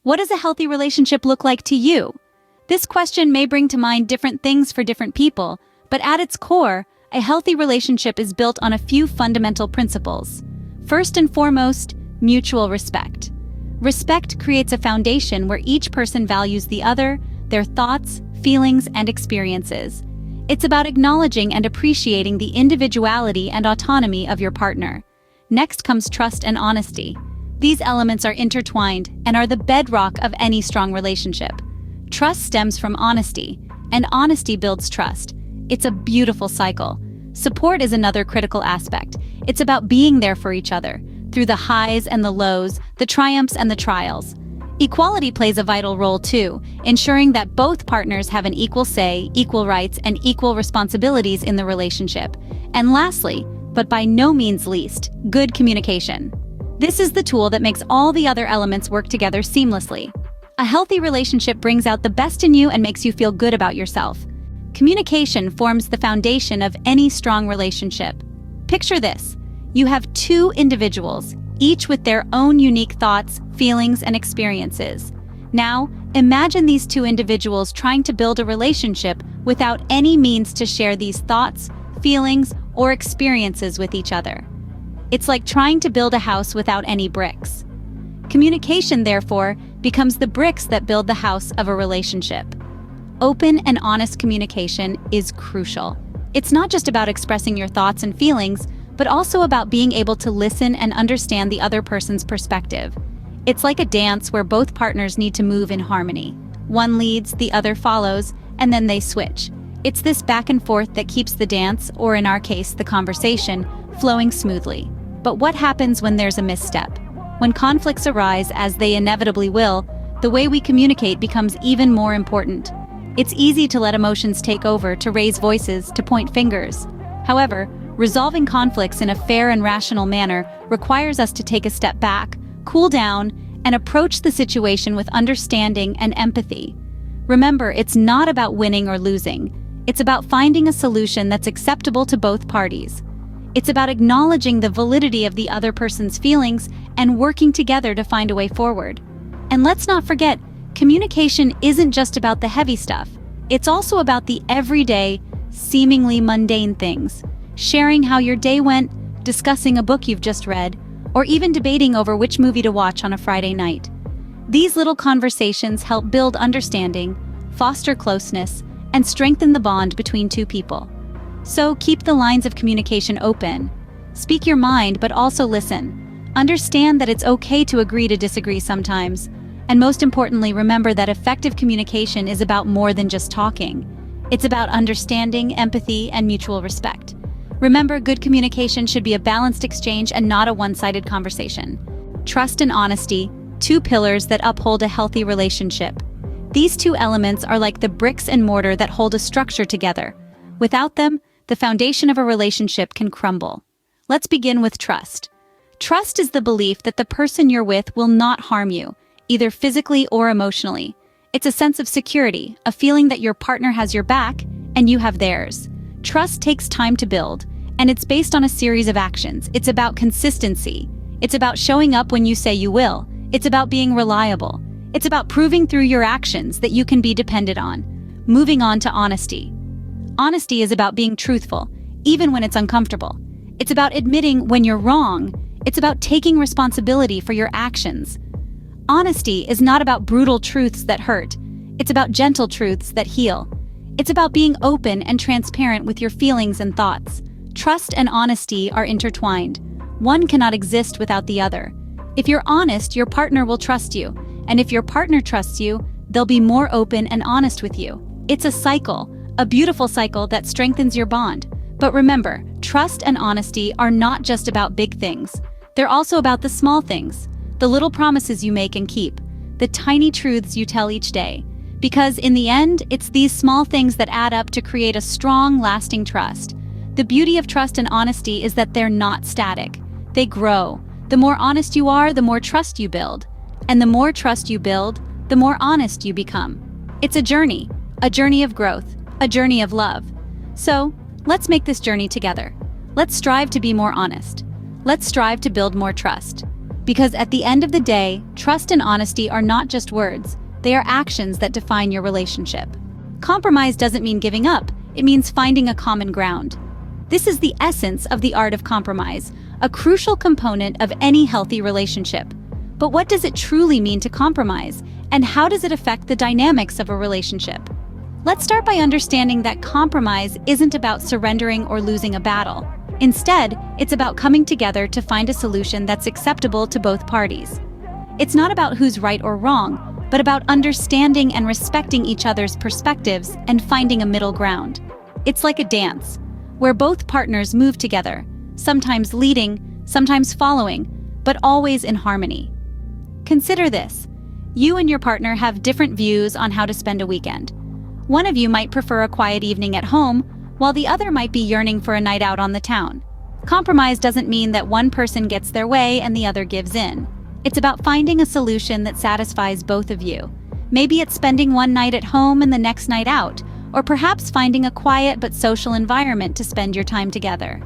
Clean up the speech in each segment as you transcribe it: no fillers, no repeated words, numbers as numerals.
What does a healthy relationship look like to you? This question may bring to mind different things for different people, but at its core, a healthy relationship is built on a few fundamental principles. First and foremost, mutual respect. Respect creates a foundation where each person values the other, their thoughts, feelings, and experiences. It's about acknowledging and appreciating the individuality and autonomy of your partner. Next comes trust and honesty. These elements are intertwined and are the bedrock of any strong relationship. Trust stems from honesty, and honesty builds trust. It's a beautiful cycle. Support is another critical aspect. It's about being there for each other, through the highs and the lows, the triumphs and the trials. Equality plays a vital role too, ensuring that both partners have an equal say, equal rights, and equal responsibilities in the relationship. And lastly, but by no means least, good communication. This is the tool that makes all the other elements work together seamlessly. A healthy relationship brings out the best in you and makes you feel good about yourself. Communication forms the foundation of any strong relationship. Picture this. You have two individuals, each with their own unique thoughts, feelings, and experiences. Now, imagine these two individuals trying to build a relationship without any means to share these thoughts, feelings, or experiences with each other. It's like trying to build a house without any bricks. Communication, therefore, becomes the bricks that build the house of a relationship. Open and honest communication is crucial. It's not just about expressing your thoughts and feelings, but also about being able to listen and understand the other person's perspective. It's like a dance where both partners need to move in harmony. One leads, the other follows, and then they switch. It's this back and forth that keeps the dance, or in our case, the conversation, flowing smoothly. But what happens when there's a misstep? When conflicts arise, as they inevitably will, the way we communicate becomes even more important. It's easy to let emotions take over, to raise voices, to point fingers. However, resolving conflicts in a fair and rational manner requires us to take a step back, cool down, and approach the situation with understanding and empathy. Remember, it's not about winning or losing. It's about finding a solution that's acceptable to both parties. It's about acknowledging the validity of the other person's feelings and working together to find a way forward. And let's not forget, communication isn't just about the heavy stuff. It's also about the everyday, seemingly mundane things. Sharing how your day went, discussing a book you've just read, or even debating over which movie to watch on a Friday night. These little conversations help build understanding, foster closeness, and strengthen the bond between two people. So keep the lines of communication open. Speak your mind, but also listen. Understand that it's okay to agree to disagree sometimes. And most importantly, remember that effective communication is about more than just talking. It's about understanding, empathy, and mutual respect. Remember, good communication should be a balanced exchange and not a one-sided conversation. Trust and honesty, two pillars that uphold a healthy relationship. These two elements are like the bricks and mortar that hold a structure together. Without them, the foundation of a relationship can crumble. Let's begin with trust. Trust is the belief that the person you're with will not harm you, either physically or emotionally. It's a sense of security, a feeling that your partner has your back and you have theirs. Trust takes time to build, and it's based on a series of actions. It's about consistency. It's about showing up when you say you will. It's about being reliable. It's about proving through your actions that you can be depended on. Moving on to honesty. Honesty is about being truthful, even when it's uncomfortable. It's about admitting when you're wrong. It's about taking responsibility for your actions. Honesty is not about brutal truths that hurt. It's about gentle truths that heal. It's about being open and transparent with your feelings and thoughts. Trust and honesty are intertwined. One cannot exist without the other. If you're honest, your partner will trust you. And if your partner trusts you, they'll be more open and honest with you. It's a cycle, a beautiful cycle that strengthens your bond. But remember, trust and honesty are not just about big things. They're also about the small things, the little promises you make and keep, the tiny truths you tell each day. Because in the end, it's these small things that add up to create a strong, lasting trust. The beauty of trust and honesty is that they're not static. They grow. The more honest you are, the more trust you build. And the more trust you build, the more honest you become. It's a journey of growth, a journey of love. So, let's make this journey together. Let's strive to be more honest. Let's strive to build more trust. Because at the end of the day, trust and honesty are not just words, they are actions that define your relationship. Compromise doesn't mean giving up, it means finding a common ground. This is the essence of the art of compromise, a crucial component of any healthy relationship. But what does it truly mean to compromise, and how does it affect the dynamics of a relationship? Let's start by understanding that compromise isn't about surrendering or losing a battle. Instead, it's about coming together to find a solution that's acceptable to both parties. It's not about who's right or wrong, but about understanding and respecting each other's perspectives and finding a middle ground. It's like a dance, where both partners move together, sometimes leading, sometimes following, but always in harmony. Consider this. You and your partner have different views on how to spend a weekend. One of you might prefer a quiet evening at home, while the other might be yearning for a night out on the town. Compromise doesn't mean that one person gets their way and the other gives in. It's about finding a solution that satisfies both of you. Maybe it's spending one night at home and the next night out, or perhaps finding a quiet but social environment to spend your time together.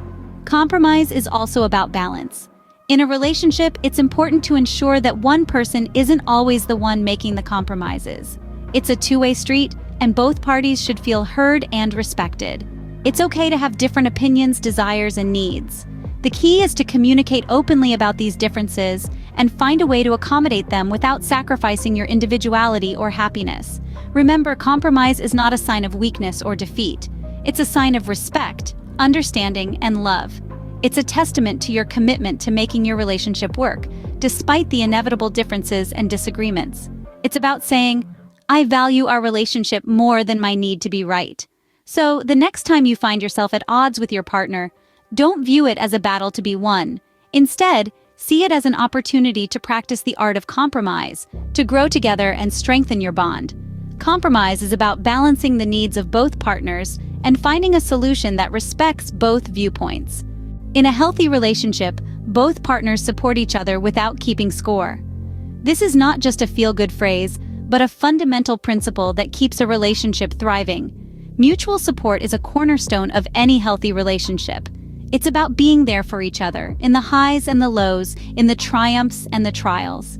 Compromise is also about balance. In a relationship, it's important to ensure that one person isn't always the one making the compromises. It's a two-way street, and both parties should feel heard and respected. It's okay to have different opinions, desires, and needs. The key is to communicate openly about these differences and find a way to accommodate them without sacrificing your individuality or happiness. Remember, compromise is not a sign of weakness or defeat. It's a sign of respect, understanding, and love. It's a testament to your commitment to making your relationship work, despite the inevitable differences and disagreements. It's about saying, I value our relationship more than my need to be right. So, the next time you find yourself at odds with your partner, don't view it as a battle to be won. Instead, see it as an opportunity to practice the art of compromise, to grow together and strengthen your bond. Compromise is about balancing the needs of both partners and finding a solution that respects both viewpoints. In a healthy relationship, both partners support each other without keeping score. This is not just a feel-good phrase, but a fundamental principle that keeps a relationship thriving. Mutual support is a cornerstone of any healthy relationship. It's about being there for each other, in the highs and the lows, in the triumphs and the trials.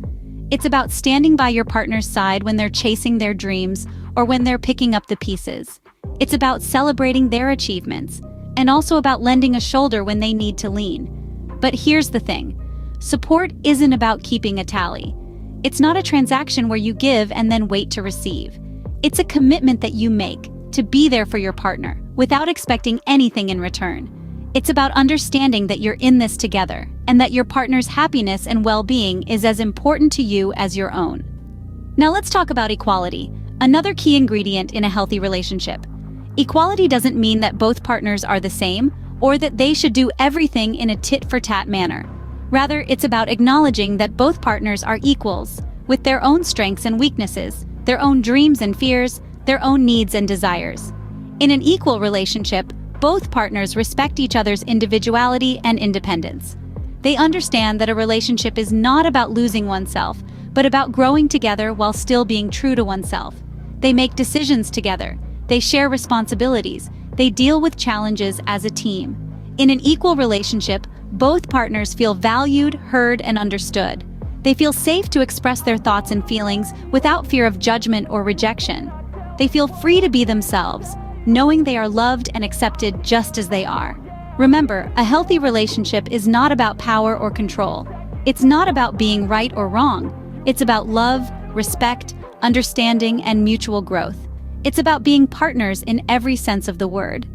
It's about standing by your partner's side when they're chasing their dreams or when they're picking up the pieces. It's about celebrating their achievements, and also about lending a shoulder when they need to lean. But here's the thing. Support isn't about keeping a tally. It's not a transaction where you give and then wait to receive. It's a commitment that you make to be there for your partner without expecting anything in return. It's about understanding that you're in this together and that your partner's happiness and well-being is as important to you as your own. Now let's talk about equality, another key ingredient in a healthy relationship. Equality doesn't mean that both partners are the same or that they should do everything in a tit-for-tat manner. Rather, it's about acknowledging that both partners are equals, with their own strengths and weaknesses, their own dreams and fears, their own needs and desires. In an equal relationship, both partners respect each other's individuality and independence. They understand that a relationship is not about losing oneself, but about growing together while still being true to oneself. They make decisions together. They share responsibilities. They deal with challenges as a team. In an equal relationship, both partners feel valued, heard, and understood. They feel safe to express their thoughts and feelings without fear of judgment or rejection. They feel free to be themselves, knowing they are loved and accepted just as they are. Remember, a healthy relationship is not about power or control. It's not about being right or wrong. It's about love, respect, understanding, and mutual growth. It's about being partners in every sense of the word.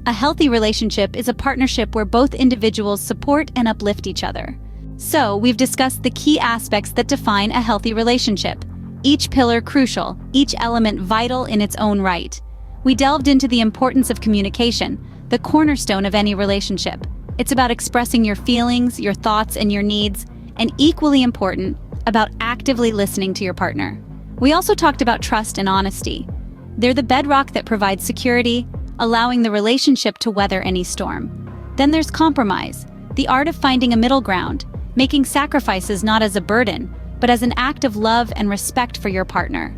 A healthy relationship is a partnership where both individuals support and uplift each other. So, we've discussed the key aspects that define a healthy relationship. Each pillar crucial, each element vital in its own right. We delved into the importance of communication, the cornerstone of any relationship. It's about expressing your feelings, your thoughts, and your needs, and equally important, about actively listening to your partner. We also talked about trust and honesty. They're the bedrock that provides security, allowing the relationship to weather any storm. Then there's compromise, the art of finding a middle ground, making sacrifices not as a burden, but as an act of love and respect for your partner.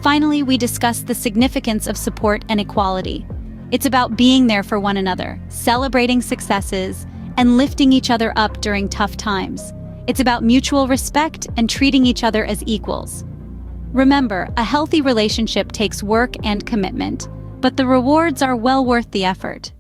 Finally, we discussed the significance of support and equality. It's about being there for one another, celebrating successes, and lifting each other up during tough times. It's about mutual respect and treating each other as equals. Remember, a healthy relationship takes work and commitment, but the rewards are well worth the effort.